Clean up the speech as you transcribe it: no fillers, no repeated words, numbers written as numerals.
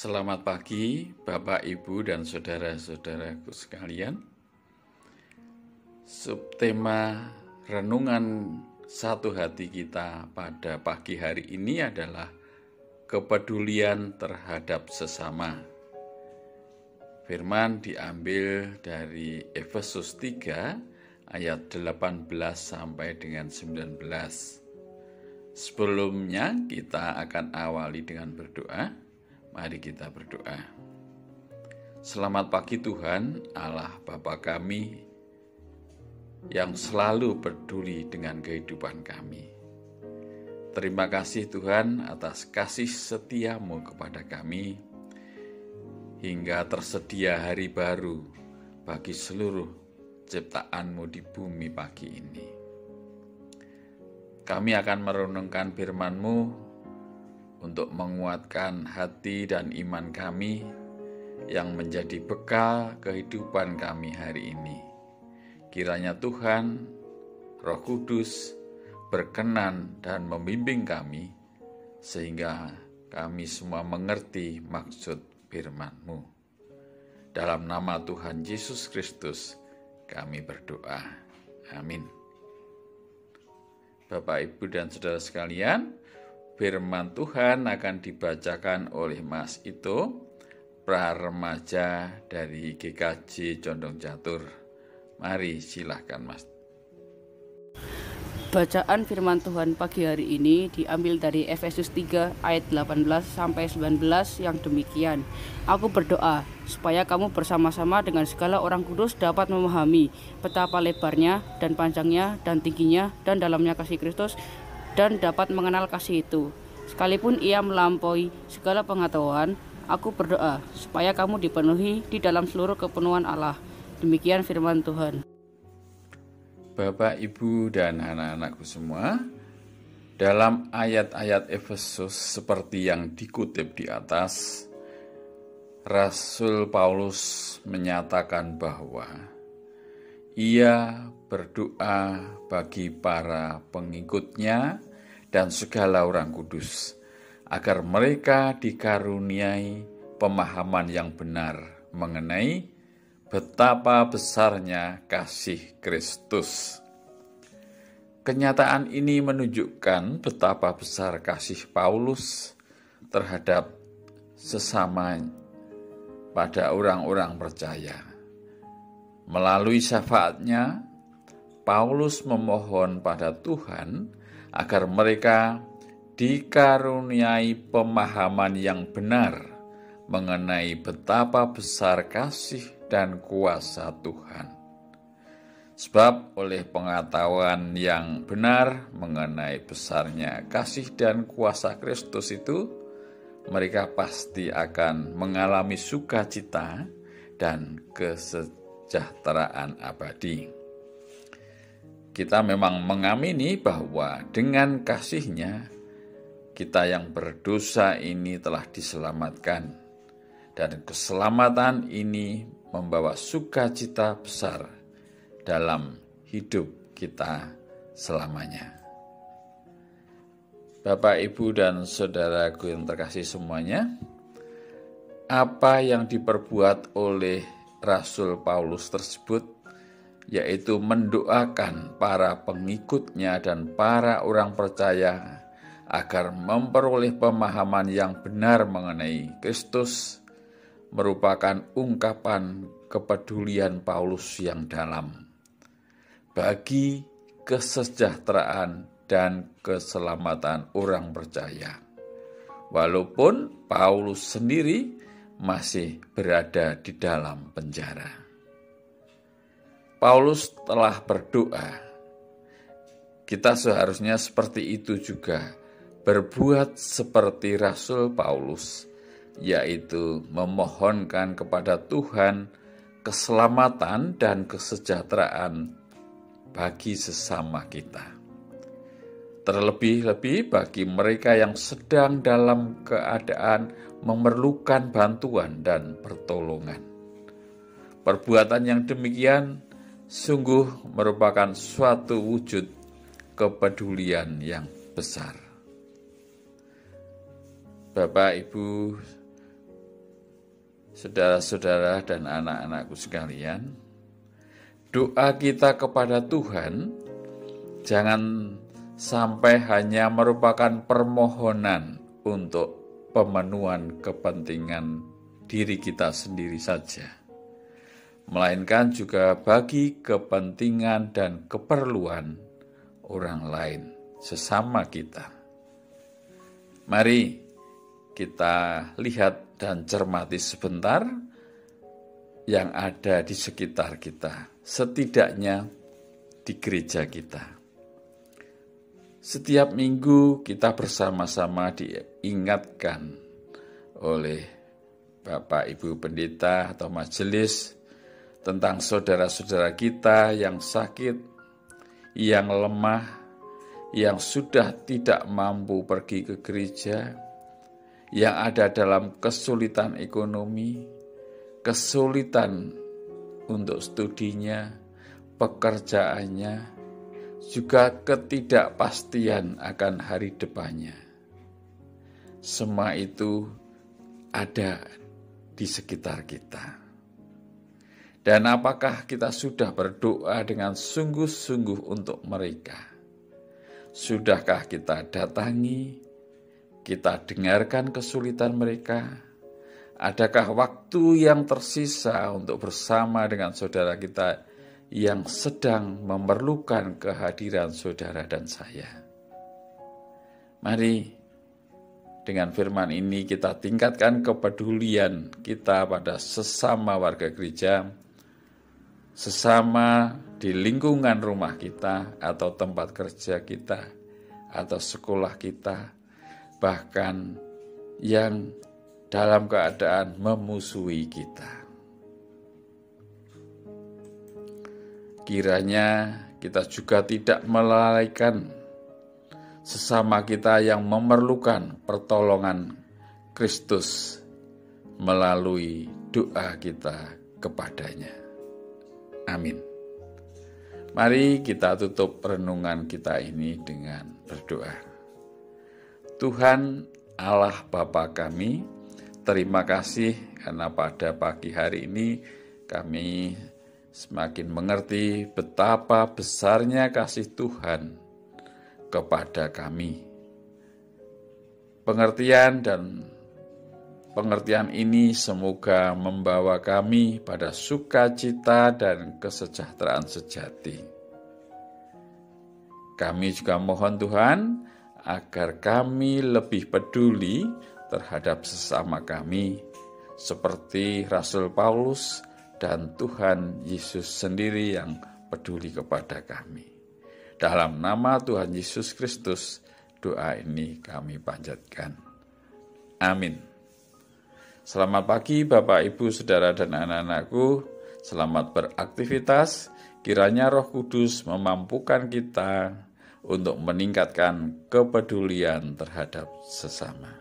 Selamat pagi, Bapak, Ibu, dan saudara-saudaraku sekalian. Subtema renungan satu hati kita pada pagi hari ini adalah kepedulian terhadap sesama. Firman diambil dari Efesus 3 ayat 18 sampai dengan 19. Sebelumnya kita akan awali dengan berdoa. Mari kita berdoa. Selamat pagi Tuhan, Allah Bapa kami yang selalu peduli dengan kehidupan kami. Terima kasih Tuhan atas kasih setiamu kepada kami, hingga tersedia hari baru bagi seluruh ciptaanmu di bumi pagi ini. Kami akan merenungkan firman-Mu untuk menguatkan hati dan iman kami yang menjadi bekal kehidupan kami hari ini. Kiranya Tuhan, Roh Kudus, berkenan dan membimbing kami, sehingga kami semua mengerti maksud firman-Mu. Dalam nama Tuhan Yesus Kristus, kami berdoa. Amin. Bapak, Ibu, dan saudara sekalian, firman Tuhan akan dibacakan oleh Mas Ito, pra-remaja dari GKJ Condong Catur. Mari silahkan Mas. Bacaan firman Tuhan pagi hari ini diambil dari Efesus 3 ayat 18 sampai 19 yang demikian. Aku berdoa supaya kamu bersama-sama dengan segala orang kudus dapat memahami betapa lebarnya dan panjangnya dan tingginya dan dalamnya kasih Kristus, dan dapat mengenal kasih itu, sekalipun ia melampaui segala pengetahuan. Aku berdoa supaya kamu dipenuhi di dalam seluruh kepenuhan Allah. Demikian firman Tuhan. Bapak, Ibu, dan anak-anakku semua, dalam ayat-ayat Efesus seperti yang dikutip di atas, Rasul Paulus menyatakan bahwa ia berdoa bagi para pengikutnya dan segala orang kudus, agar mereka dikaruniai pemahaman yang benar mengenai betapa besarnya kasih Kristus. Kenyataan ini menunjukkan betapa besar kasih Paulus terhadap sesama pada orang-orang percaya. Melalui syafaatnya, Paulus memohon pada Tuhan agar mereka dikaruniai pemahaman yang benar mengenai betapa besar kasih dan kuasa Tuhan. Sebab oleh pengetahuan yang benar mengenai besarnya kasih dan kuasa Kristus itu, mereka pasti akan mengalami sukacita dan kesejahteraan abadi. Kita memang mengamini bahwa dengan kasih-Nya, kita yang berdosa ini telah diselamatkan, dan keselamatan ini membawa sukacita besar dalam hidup kita selamanya. Bapak, Ibu, dan saudaraku yang terkasih semuanya, apa yang diperbuat oleh Rasul Paulus tersebut, yaitu mendoakan para pengikutnya dan para orang percaya agar memperoleh pemahaman yang benar mengenai Kristus, merupakan ungkapan kepedulian Paulus yang dalam bagi kesejahteraan dan keselamatan orang percaya. Walaupun Paulus sendiri masih berada di dalam penjara. Paulus telah berdoa. Kita seharusnya seperti itu juga, berbuat seperti Rasul Paulus, yaitu memohonkan kepada Tuhan keselamatan dan kesejahteraan bagi sesama kita. Terlebih-lebih bagi mereka yang sedang dalam keadaan memerlukan bantuan dan pertolongan. Perbuatan yang demikian sungguh merupakan suatu wujud kepedulian yang besar. Bapak, Ibu, Saudara-saudara dan anak-anakku sekalian, doa kita kepada Tuhan jangan sampai hanya merupakan permohonan untuk pemenuhan kepentingan diri kita sendiri saja, melainkan juga bagi kepentingan dan keperluan orang lain sesama kita. Mari kita lihat dan cermati sebentar yang ada di sekitar kita, setidaknya di gereja kita. Setiap minggu kita bersama-sama diingatkan oleh Bapak Ibu Pendeta atau majelis tentang saudara-saudara kita yang sakit, yang lemah, yang sudah tidak mampu pergi ke gereja, yang ada dalam kesulitan ekonomi, kesulitan untuk studinya, pekerjaannya, juga ketidakpastian akan hari depannya. Semua itu ada di sekitar kita. Dan apakah kita sudah berdoa dengan sungguh-sungguh untuk mereka? Sudahkah kita datangi, kita dengarkan kesulitan mereka? Adakah waktu yang tersisa untuk bersama dengan saudara kita yang sedang memerlukan kehadiran saudara dan saya? Mari dengan firman ini kita tingkatkan kepedulian kita pada sesama warga gereja, sesama di lingkungan rumah kita atau tempat kerja kita atau sekolah kita, bahkan yang dalam keadaan memusuhi kita. Kiranya kita juga tidak melalaikan sesama kita yang memerlukan pertolongan Kristus melalui doa kita kepadanya. Amin. Mari kita tutup renungan kita ini dengan berdoa. Tuhan Allah Bapa kami, terima kasih karena pada pagi hari ini kami semakin mengerti betapa besarnya kasih Tuhan kepada kami. Pengertian ini semoga membawa kami pada sukacita dan kesejahteraan sejati. Kami juga mohon Tuhan agar kami lebih peduli terhadap sesama kami, seperti Rasul Paulus dan Tuhan Yesus sendiri yang peduli kepada kami. Dalam nama Tuhan Yesus Kristus, doa ini kami panjatkan. Amin. Selamat pagi Bapak, Ibu, Saudara, dan anak-anakku. Selamat beraktivitas. Kiranya Roh Kudus memampukan kita untuk meningkatkan kepedulian terhadap sesama.